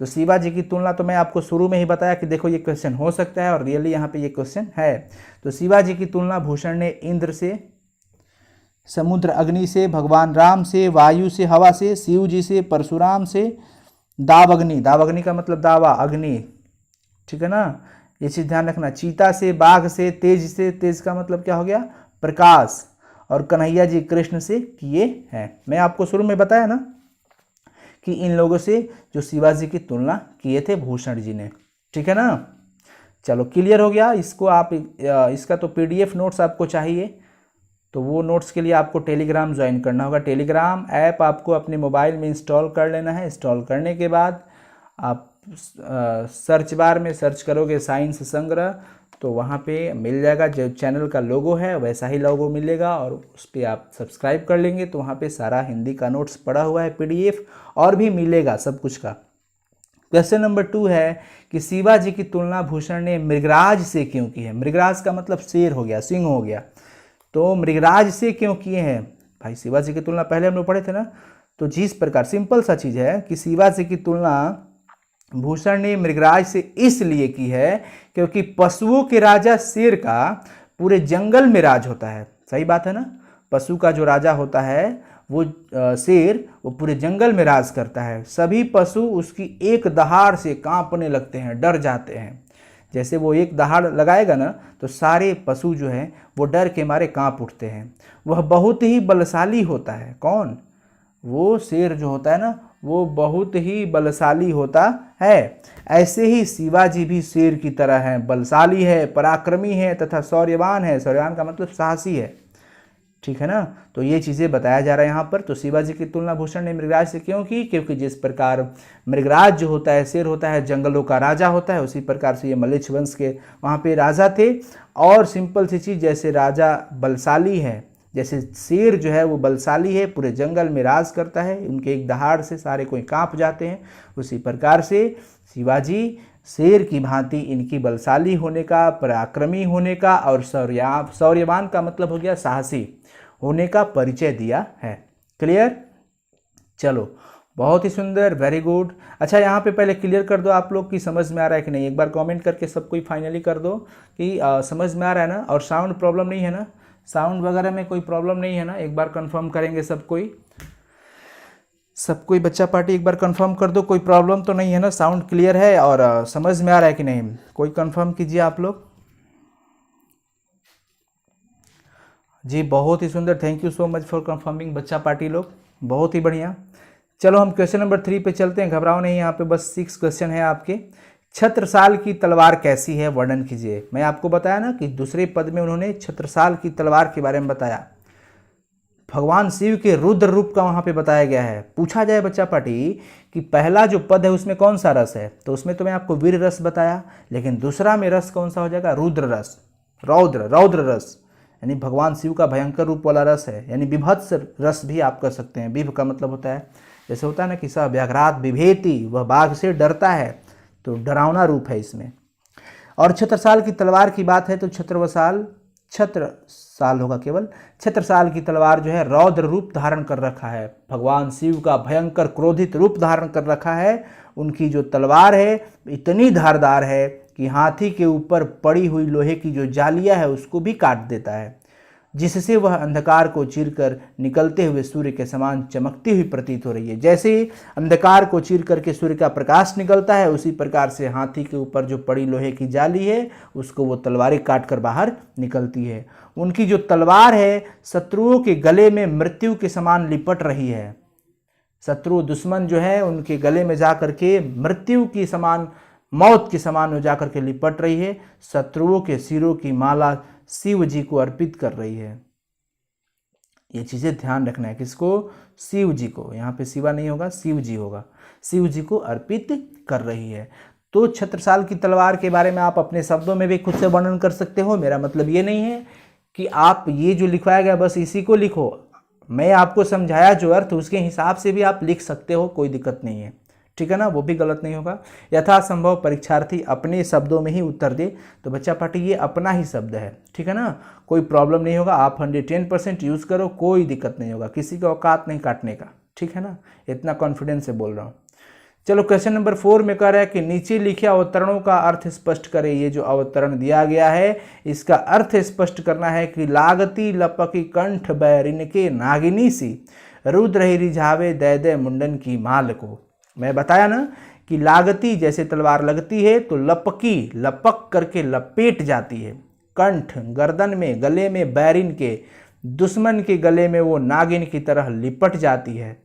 तो शिवाजी की तुलना तो मैं आपको शुरू में ही बताया कि देखो ये क्वेश्चन हो सकता है और रियली यहाँ पे ये क्वेश्चन है। तो शिवाजी की तुलना भूषण ने इंद्र से, समुद्र अग्नि से, भगवान राम से, वायु से हवा से, शिव जी से, परशुराम से, दावाग्नि का मतलब दावा अग्नि, ठीक है ना, ये चीज़ ध्यान रखना। चीता से, बाघ से, तेज का मतलब क्या हो गया प्रकाश, और कन्हैया जी कृष्ण से किए हैं। मैं आपको शुरू में बताया ना कि इन लोगों से जो शिवाजी की तुलना किए थे भूषण जी ने, ठीक है ना। चलो क्लियर हो गया। इसको आप इसका तो PDF नोट्स आपको चाहिए, तो वो नोट्स के लिए आपको टेलीग्राम ज्वाइन करना होगा। टेलीग्राम ऐप आपको अपने मोबाइल में इंस्टॉल कर लेना है। इंस्टॉल करने के बाद आप सर्च बार में सर्च करोगे साइंस संग्रह, तो वहाँ पे मिल जाएगा, जो चैनल का लोगो है वैसा ही लोगो मिलेगा और उस पर आप सब्सक्राइब कर लेंगे तो वहाँ पे सारा हिंदी का नोट्स पड़ा हुआ है, PDF और भी मिलेगा सब कुछ का। क्वेश्चन नंबर 2 है कि शिवाजी की तुलना भूषण ने मृगराज से क्यों की है। मृगराज का मतलब शेर हो गया, सिंह हो गया, तो मृगराज से क्यों किए हैं भाई। शिवाजी की तुलना पहले हम लोग पढ़े थे ना, तो जिस प्रकार सिंपल सा चीज़ है कि शिवाजी की तुलना भूषण ने मृगराज से इसलिए की है क्योंकि पशुओं के राजा शेर का पूरे जंगल में राज होता है। सही बात है ना, पशु का जो राजा होता है वो शेर, वो पूरे जंगल में राज करता है। सभी पशु उसकी एक दहाड़ से कांपने लगते हैं, डर जाते हैं। जैसे वो एक दहाड़ लगाएगा ना तो सारे पशु जो हैं वो डर के मारे कांप उठते हैं। वह बहुत ही बलशाली होता है। कौन? वो शेर जो होता है ना, वो बहुत ही बलशाली होता है। ऐसे ही शिवाजी भी शेर की तरह है, बलशाली है, पराक्रमी है तथा शौर्यवान है। शौर्यवान का मतलब साहसी है, ठीक है ना। तो ये चीज़ें बताया जा रहा है यहाँ पर। तो शिवाजी की तुलना भूषण ने मृगराज से क्यों की? क्योंकि जिस प्रकार मृगराज जो होता है, शेर होता है, जंगलों का राजा होता है, उसी प्रकार से ये मलेच्छ वंश के वहाँ पे राजा थे। और सिंपल सी चीज़, जैसे राजा बलशाली है, जैसे शेर जो है वो बलशाली है, पूरे जंगल में राज करता है, उनके एक दहाड़ से सारे कोई कांप जाते हैं, उसी प्रकार से शिवाजी शेर की भांति इनकी बलशाली होने का, पराक्रमी होने का और शौर्यवान का मतलब हो गया साहसी होने का परिचय दिया है। क्लियर? चलो, बहुत ही सुंदर, वेरी गुड। अच्छा, यहाँ पे पहले क्लियर कर दो आप लोग कि समझ में आ रहा है कि नहीं। एक बार कमेंट करके सब कोई फाइनली कर दो कि समझ में आ रहा है ना, और साउंड प्रॉब्लम नहीं है ना, साउंड वगैरह में कोई प्रॉब्लम नहीं है ना। एक बार कंफर्म करेंगे सब कोई बच्चा पार्टी एक बार कंफर्म कर दो, कोई प्रॉब्लम तो नहीं है ना, साउंड क्लियर है और समझ में आ रहा है कि नहीं, कोई कंफर्म कीजिए आप लोग। जी बहुत ही सुंदर, thank you so much for confirming बच्चा पार्टी लोग, बहुत ही बढ़िया। चलो हम क्वेश्चन नंबर 3 पे चलते हैं, घबराओ नहीं, यहाँ पे बस 6 क्वेश्चन है आपके। छत्रसाल की तलवार कैसी है, वर्णन कीजिए। मैं आपको बताया ना कि दूसरे पद में उन्होंने छत्रसाल की तलवार के बारे में बताया। भगवान शिव के रुद्र रूप का वहां पे बताया गया है। पूछा जाए बच्चा पार्टी कि पहला जो पद है उसमें कौन सा रस है, तो उसमें तो मैं आपको वीर रस बताया, लेकिन दूसरा में रस कौन सा हो जाएगा? रुद्र रस, रौद्र रस, यानी भगवान शिव का भयंकर रूप वाला रस है, यानी विभत्स रस भी आप कर सकते हैं। विभ का मतलब होता है, जैसे होता है ना कि स व्याघ्रात बिभेति, वह बाघ से डरता है, तो डरावना रूप है इसमें। और छत्रसाल की तलवार की बात है तो छत्रसाल होगा केवल। छत्रसाल की तलवार जो है रौद्र रूप धारण कर रखा है, भगवान शिव का भयंकर क्रोधित रूप धारण कर रखा है। उनकी जो तलवार है इतनी धारदार है कि हाथी के ऊपर पड़ी हुई लोहे की जो जालियां है उसको भी काट देता है, जिससे वह अंधकार को चीरकर निकलते हुए सूर्य के समान चमकती हुई प्रतीत हो रही है। जैसे ही अंधकार को चीर करके सूर्य का प्रकाश निकलता है, उसी प्रकार से हाथी के ऊपर जो पड़ी लोहे की जाली है उसको वो तलवारें काट कर बाहर निकलती है। उनकी जो तलवार है शत्रुओं के गले में मृत्यु के समान लिपट रही है। शत्रु दुश्मन जो है उनके गले में जा करके मृत्यु की समान, मौत के समान हो जाकर के लिपट रही है। शत्रुओं के सिरों की माला शिव जी को अर्पित कर रही है। ये चीजें ध्यान रखना है, किसको? शिव जी को। यहाँ पे शिवा नहीं होगा, शिव जी होगा, शिव जी को अर्पित कर रही है। तो छत्रसाल की तलवार के बारे में आप अपने शब्दों में भी खुद से वर्णन कर सकते हो। मेरा मतलब ये नहीं है कि आप ये जो लिखवाया गया बस इसी को लिखो, मैं आपको समझाया जो अर्थ उसके हिसाब से भी आप लिख सकते हो, कोई दिक्कत नहीं है, ठीक है ना, वो भी गलत नहीं होगा। यथासंभव परीक्षार्थी अपने शब्दों में ही उत्तर दे। तो बच्चा पार्टी ये अपना ही शब्द है, ठीक है ना, कोई प्रॉब्लम नहीं होगा। आप 110% यूज़ करो, कोई दिक्कत नहीं होगा, किसी का औकात नहीं काटने का, ठीक है ना, इतना कॉन्फिडेंस से बोल रहा हूँ। चलो क्वेश्चन नंबर 4 में कह रहा है कि नीचे लिखे अवतरणों का अर्थ स्पष्ट करें। ये जो अवतरण दिया गया है इसका अर्थ स्पष्ट करना है कि लागती लपकी कंठ बैरिन के नागिनी सी, रुद्र ही रिझावे दे दे मुंडन की माल को। मैं बताया ना कि लागती जैसे तलवार लगती है तो लपकी, लपक करके लपेट जाती है, कंठ गर्दन में, गले में, बैरिन के दुश्मन के गले में वो नागिन की तरह लिपट जाती है।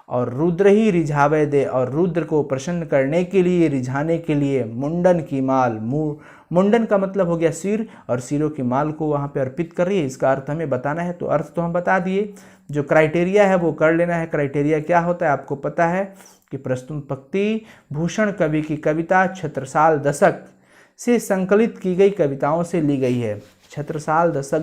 और रुद्र ही रिझावे दे, और रुद्र को प्रसन्न करने के लिए, रिझाने के लिए मुंडन की माल, मुंडन का मतलब हो गया सिर, और सिरों की माल को वहाँ पे अर्पित कर रही है। इसका अर्थ हमें बताना है, तो अर्थ तो हम बता दिए, जो क्राइटेरिया है वो कर लेना है। क्राइटेरिया क्या होता है आपको पता है कि प्रस्तुत पंक्ति भूषण कवि की कविता छत्रसाल दशक से संकलित की गई कविताओं से ली गई है। छत्रसाल दशक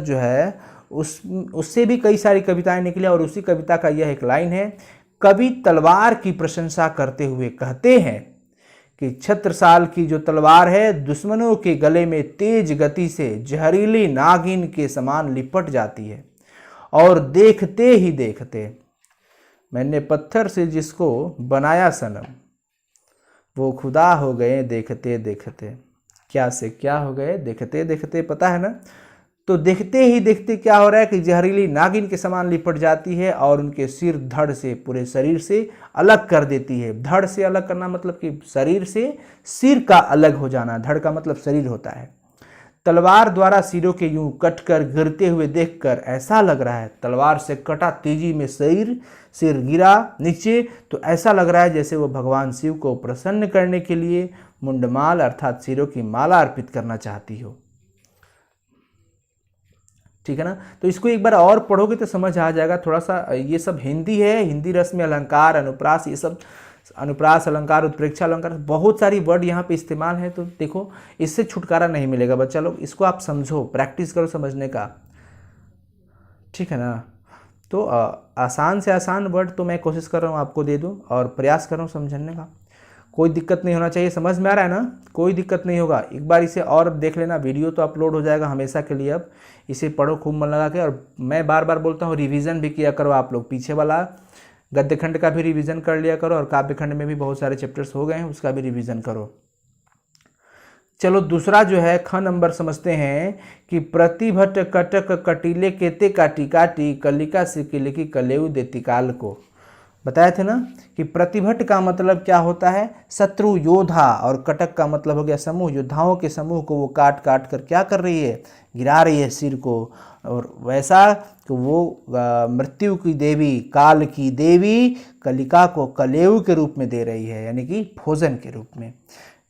जो है उससे भी कई सारी कविताएं निकली और उसी कविता का यह एक लाइन है। कवि तलवार की प्रशंसा करते हुए कहते हैं कि छत्रसाल की जो तलवार है दुश्मनों के गले में तेज गति से जहरीली नागिन के समान लिपट जाती है और देखते ही देखते मैंने पत्थर से जिसको बनाया सनम वो खुदा हो गए देखते देखते। क्या से क्या हो गए देखते देखते, पता है ना। तो देखते ही देखते क्या हो रहा है कि जहरीली नागिन के समान लिपट जाती है और उनके सिर धड़ से पूरे शरीर से अलग कर देती है। धड़ से अलग करना मतलब कि शरीर से सिर का अलग हो जाना, धड़ का मतलब शरीर होता है। तलवार द्वारा सिरों के यूं कटकर गिरते हुए देखकर ऐसा लग रहा है, तलवार से कटा तेजी में सिर गिरा नीचे तो ऐसा लग रहा है जैसे वो भगवान शिव को प्रसन्न करने के लिए मुंडमाल अर्थात सिरों की माला अर्पित करना चाहती हो। ठीक है ना। तो इसको एक बार और पढ़ोगे तो समझ आ जाएगा। थोड़ा सा ये सब हिंदी है, हिंदी रस में अलंकार, अनुप्रास, ये सब अनुप्रास अलंकार, उत्प्रेक्षा अलंकार, बहुत सारी वर्ड यहाँ पे इस्तेमाल है। तो देखो इससे छुटकारा नहीं मिलेगा बच्चा लोग, इसको आप समझो, प्रैक्टिस करो समझने का। ठीक है ना। तो आसान से आसान वर्ड तो मैं कोशिश कर रहा हूँ आपको दे दूँ और प्रयास कर रहा हूँ समझने का। कोई दिक्कत नहीं होना चाहिए, समझ में आ रहा है ना, कोई दिक्कत नहीं होगा। एक बार इसे और देख लेना, वीडियो तो अपलोड हो जाएगा हमेशा के लिए। अब इसे पढ़ो खूब मन लगा के, और मैं बार बार बोलता हूँ रिवीजन भी किया करो आप लोग। पीछे वाला गद्यखंड का भी रिवीजन कर लिया करो और काव्यखंड में भी बहुत सारे चैप्टर्स हो गए हैं, उसका भी रिवीजन करो। चलो दूसरा जो है ख नंबर समझते हैं कि प्रतिभट कटक कटीले केते काटी काटी कलिका से किलिकी कलेऊ देती काल को। बताए थे ना कि प्रतिभट का मतलब क्या होता है, शत्रु योद्धा, और कटक का मतलब हो गया समूह, योद्धाओं के समूह को वो काट काट कर क्या कर रही है, गिरा रही है सिर को। और वैसा तो वो मृत्यु की देवी, काल की देवी कलिका को कलेऊ के रूप में दे रही है, यानी कि भोजन के रूप में।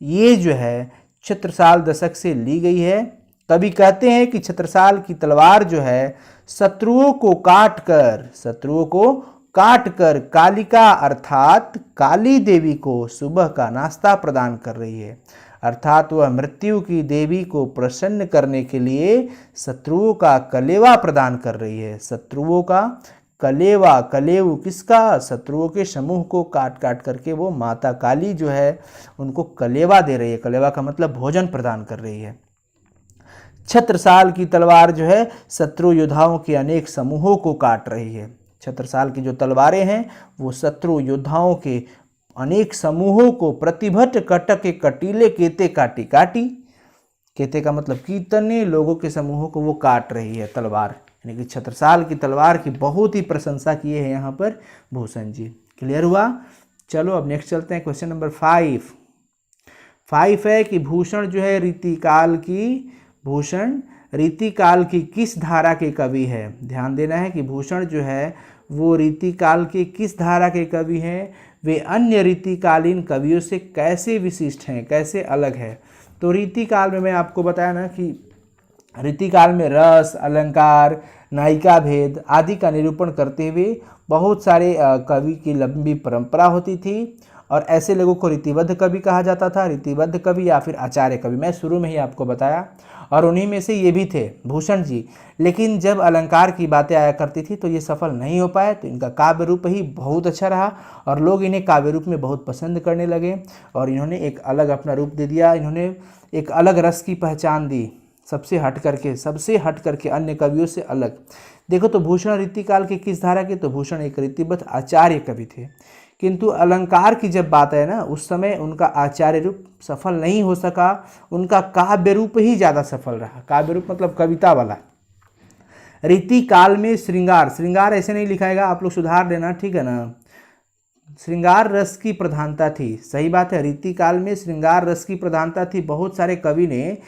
ये जो है छत्रसाल दशक से ली गई है। कवि कहते हैं कि छत्रसाल की तलवार जो है शत्रुओं को काट कर कालिका अर्थात काली देवी को सुबह का नाश्ता प्रदान कर रही है। अर्थात वह मृत्यु की देवी को प्रसन्न करने के लिए शत्रुओं का कलेवा प्रदान कर रही है। शत्रुओं का कलेवा, कलेऊ किसका, शत्रुओं के समूह को काट काट करके वो माता काली जो है उनको कलेवा दे रही है। कलेवा का मतलब भोजन प्रदान कर रही है। छत्रसाल की तलवार जो है शत्रु योद्धाओं के अनेक समूहों को काट रही है। छत्रसाल की जो तलवारें हैं वो शत्रु योद्धाओं के अनेक समूहों को प्रतिभट कटक के कटीले केते काटी काटी, केते का मतलब कितने लोगों के समूहों को वो काट रही है तलवार, यानी कि छत्रसाल की तलवार की बहुत ही प्रशंसा किए हैं यहाँ पर भूषण जी। क्लियर हुआ। चलो अब नेक्स्ट चलते हैं क्वेश्चन नंबर 5 है कि भूषण जो है रीतिकाल की किस धारा के कवि है। ध्यान देना है कि भूषण जो है वो रीतिकाल के किस धारा के कवि हैं, वे अन्य रीतिकालीन कवियों से कैसे विशिष्ट हैं, कैसे अलग है। तो रीतिकाल में मैं आपको बताया ना कि रीतिकाल में रस, अलंकार, नायिका भेद आदि का निरूपण करते हुए बहुत सारे कवि की लंबी परंपरा होती थी और ऐसे लोगों को रीतिबद्ध कवि कहा जाता था। रीतिबद्ध कवि या फिर आचार्य कवि, मैं शुरू में ही आपको बताया, और उन्हीं में से ये भी थे भूषण जी। लेकिन जब अलंकार की बातें आया करती थी तो ये सफल नहीं हो पाए, तो इनका काव्य रूप ही बहुत अच्छा रहा और लोग इन्हें काव्य रूप में बहुत पसंद करने लगे और इन्होंने एक अलग अपना रूप दे दिया। इन्होंने एक अलग रस की पहचान दी, सबसे हट करके अन्य कवियों से अलग। देखो तो भूषण रीतिकाल के किस धारा के, तो भूषण एक रीतिबद्ध आचार्य कवि थे। किंतु अलंकार की जब बात है ना, उस समय उनका आचार्य रूप सफल नहीं हो सका, उनका काव्य रूप ही ज़्यादा सफल रहा। काव्य रूप मतलब कविता वाला। रीतिकाल में श्रृंगार ऐसे नहीं लिखाएगा, आप लोग सुधार देना, ठीक है ना। श्रृंगार रस की प्रधानता थी, सही बात है, रीतिकाल में श्रृंगार रस की प्रधानता थी। बहुत सारे कवि ने,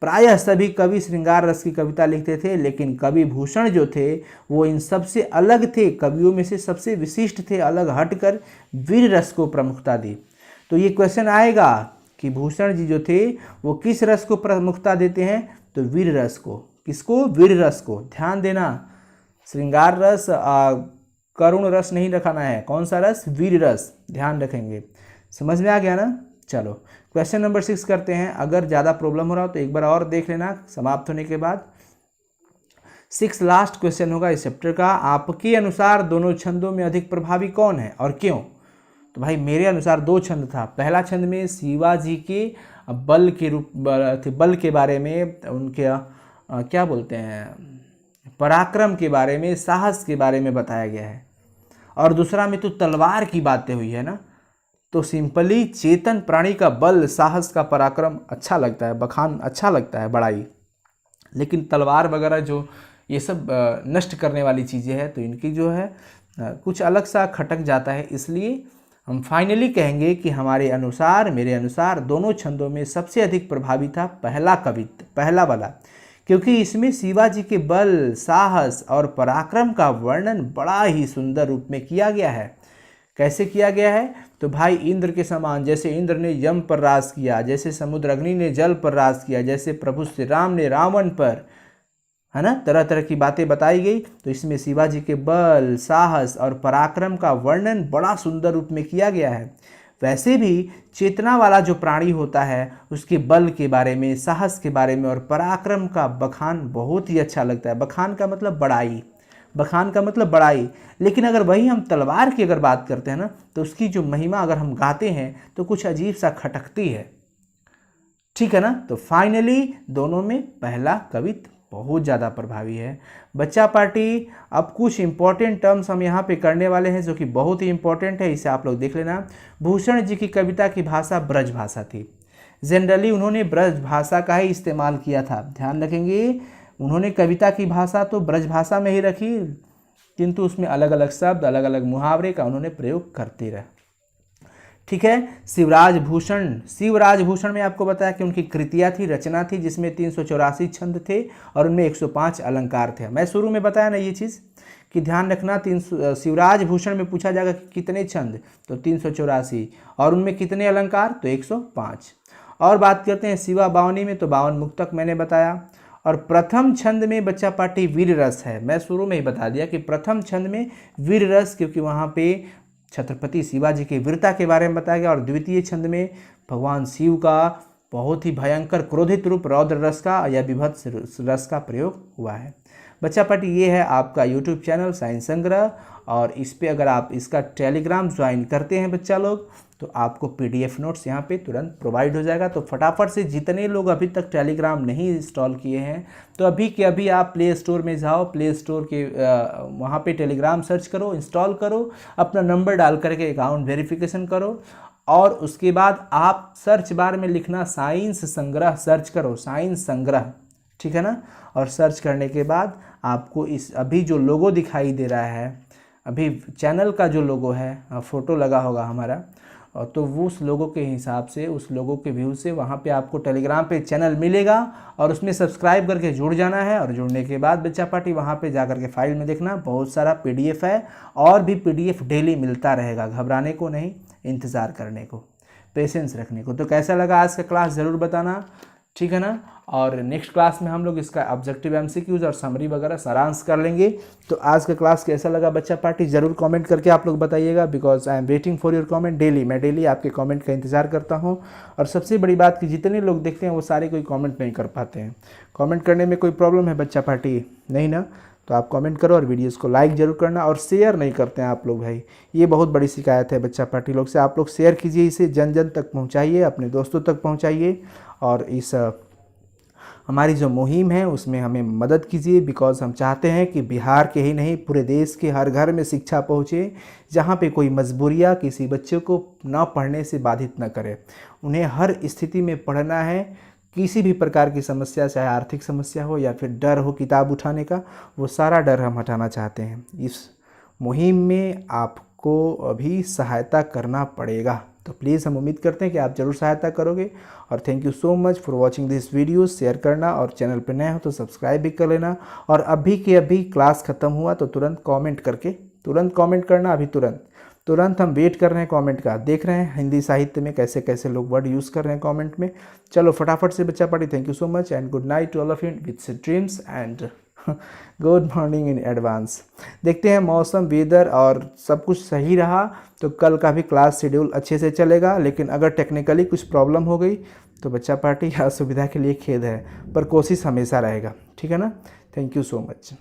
प्रायः सभी कवि श्रृंगार रस की कविता लिखते थे, लेकिन कवि भूषण जो थे वो इन सबसे अलग थे, कवियों में से सबसे विशिष्ट थे, अलग हटकर वीर रस को प्रमुखता दी। तो ये क्वेश्चन आएगा कि भूषण जी जो थे वो किस रस को प्रमुखता देते हैं, तो वीर रस को। किसको, वीर रस को। ध्यान देना, श्रृंगार रस करुण रस नहीं रखाना है, कौन सा रस, वीर रस, ध्यान रखेंगे। समझ में आ गया ना। चलो क्वेश्चन नंबर 6 करते हैं। अगर ज़्यादा प्रॉब्लम हो रहा हो तो एक बार और देख लेना समाप्त होने के बाद। 6 लास्ट क्वेश्चन होगा इस चैप्टर का। आपके अनुसार दोनों छंदों में अधिक प्रभावी कौन है और क्यों? तो भाई मेरे अनुसार 2 छंद था। पहला छंद में शिवाजी के बल के बारे में, उनके क्या बोलते हैं, पराक्रम के बारे में, साहस के बारे में बताया गया है। और दूसरा में तो तलवार की बातें हुई है ना। तो सिंपली चेतन प्राणी का बल, साहस का पराक्रम अच्छा लगता है, बखान अच्छा लगता है बड़ाई। लेकिन तलवार वगैरह जो ये सब नष्ट करने वाली चीज़ें हैं, तो इनकी जो है कुछ अलग सा खटक जाता है। इसलिए हम फाइनली कहेंगे कि हमारे अनुसार, मेरे अनुसार दोनों छंदों में सबसे अधिक प्रभावी था पहला वाला, क्योंकि इसमें शिवाजी के बल, साहस और पराक्रम का वर्णन बड़ा ही सुंदर रूप में किया गया है। कैसे किया गया है? तो भाई इंद्र के समान, जैसे इंद्र ने यम पर राज किया, जैसे समुद्र अग्नि ने जल पर राज किया, जैसे प्रभु श्री राम ने रावण पर, है ना, तरह तरह की बातें बताई गई। तो इसमें शिवाजी के बल, साहस और पराक्रम का वर्णन बड़ा सुंदर रूप में किया गया है। वैसे भी चेतना वाला जो प्राणी होता है, उसके बल के बारे में, साहस के बारे में और पराक्रम का बखान बहुत ही अच्छा लगता है। बखान का मतलब बड़ाई, बखान का मतलब बड़ाई। लेकिन अगर वही हम तलवार की अगर बात करते हैं ना, तो उसकी जो महिमा अगर हम गाते हैं तो कुछ अजीब सा खटकती है। ठीक है ना। तो फाइनली दोनों में पहला कवित्व बहुत ज़्यादा प्रभावी है। बच्चा पार्टी, अब कुछ इंपॉर्टेंट टर्म्स हम यहाँ पे करने वाले हैं जो कि बहुत ही इंपॉर्टेंट है, इसे आप लोग देख लेना। भूषण जी की कविता की भाषा ब्रज भाषा थी। जनरली उन्होंने ब्रज भाषा का ही इस्तेमाल किया था। ध्यान रखेंगे, उन्होंने कविता की भाषा तो ब्रज भाषा में ही रखी, किंतु उसमें अलग अलग शब्द, अलग अलग मुहावरे का उन्होंने प्रयोग करते रहे। ठीक है। शिवराज भूषण में आपको बताया कि उनकी कृतियाँ थी, रचना थी, जिसमें 384 छंद थे और उनमें 105 अलंकार थे। मैं शुरू में बताया ना ये चीज़ कि ध्यान रखना, शिवराज भूषण में पूछा जाएगा कि कितने छंद, तो 384, और उनमें कितने अलंकार, तो 105। और बात करते हैं शिवा बावनी में, तो 52 मुक्तक मैंने बताया। और प्रथम छंद में बच्चा पार्टी वीर रस है। मैं शुरू में ही बता दिया कि प्रथम छंद में वीर रस, क्योंकि वहाँ पे छत्रपति शिवाजी की वीरता के बारे में बताया गया। और द्वितीय छंद में भगवान शिव का बहुत ही भयंकर क्रोधित रूप रौद्र रस का या विभत्स रस का प्रयोग हुआ है। बच्चा पार्टी, ये है आपका यूट्यूब चैनल साइंस संग्रह, और इस पे अगर आप इसका टेलीग्राम ज्वाइन करते हैं बच्चा लोग, तो आपको PDF नोट्स यहाँ पे तुरंत प्रोवाइड हो जाएगा। तो फटाफट से जितने लोग अभी तक टेलीग्राम नहीं इंस्टॉल किए हैं, तो अभी के अभी आप प्ले स्टोर में जाओ, प्ले स्टोर के वहाँ पे टेलीग्राम सर्च करो, इंस्टॉल करो, अपना नंबर डाल करके अकाउंट वेरिफिकेशन करो, और उसके बाद आप सर्च बार में लिखना साइंस संग्रह, सर्च करो साइंस संग्रह, ठीक है ना। और सर्च करने के बाद आपको इस अभी जो लोगो दिखाई दे रहा है, अभी चैनल का जो लोगो है, फ़ोटो लगा होगा हमारा, और तो वो उस लोगों के हिसाब से, उस लोगों के व्यू से वहाँ पे आपको टेलीग्राम पे चैनल मिलेगा, और उसमें सब्सक्राइब करके जुड़ जाना है। और जुड़ने के बाद बच्चा पार्टी वहाँ पे जा करके फाइल में देखना, बहुत सारा PDF है, और भी PDF डेली मिलता रहेगा। घबराने को नहीं, इंतज़ार करने को, पेशेंस रखने को। तो कैसा लगा आज का क्लास ज़रूर बताना, ठीक है ना। और नेक्स्ट क्लास में हम लोग इसका ऑब्जेक्टिव MCQs और समरी वगैरह सारांश कर लेंगे। तो आज का क्लास कैसा लगा बच्चा पार्टी, ज़रूर कमेंट करके आप लोग बताइएगा, because I am waiting for your comment daily. मैं डेली आपके कमेंट का इंतजार करता हूं। और सबसे बड़ी बात कि जितने लोग देखते हैं वो सारे कोई कमेंट नहीं कर पाते हैं। कमेंट करने में कोई प्रॉब्लम है बच्चा पार्टी? नहीं ना। तो आप कमेंट करो और वीडियोस को लाइक ज़रूर करना, और शेयर नहीं करते हैं आप लोग भाई, ये बहुत बड़ी शिकायत है बच्चा पार्टी लोग से। आप लोग शेयर कीजिए, इसे जन जन तक पहुँचाइए, अपने दोस्तों तक पहुँचाइए, और इस हमारी जो मुहिम है उसमें हमें मदद कीजिए, बिकॉज हम चाहते हैं कि बिहार के ही नहीं पूरे देश के हर घर में शिक्षा पहुँचे, जहाँ पे कोई मजबूरियाँ किसी बच्चे को ना पढ़ने से बाधित न करे। उन्हें हर स्थिति में पढ़ना है, किसी भी प्रकार की समस्या, चाहे आर्थिक समस्या हो या फिर डर हो किताब उठाने का, वो सारा डर हम हटाना चाहते हैं। इस मुहिम में आपको अभी सहायता करना पड़ेगा, तो प्लीज़ हम उम्मीद करते हैं कि आप ज़रूर सहायता करोगे। और thank you so much for watching this video. Share करना, और चैनल पर नए हो तो सब्सक्राइब भी कर लेना। और अभी के अभी क्लास ख़त्म हुआ तो तुरंत कमेंट करके तुरंत कमेंट करना, अभी तुरंत हम वेट कर रहे हैं कमेंट का। देख रहे हैं हिंदी साहित्य में कैसे कैसे लोग वर्ड यूज़ कर रहे हैं कमेंट में। चलो फटाफट से बच्चा party, thank you so much and good night to all of you with dreams and good morning in advance. देखते हैं मौसम, वेदर और सब कुछ सही रहा तो कल का भी क्लास शेड्यूल अच्छे से चलेगा, लेकिन अगर टेक्निकली कुछ प्रॉब्लम हो गई तो बच्चा पार्टी असुविधा के लिए खेद है, पर कोशिश हमेशा रहेगा। ठीक है ना। Thank you so much.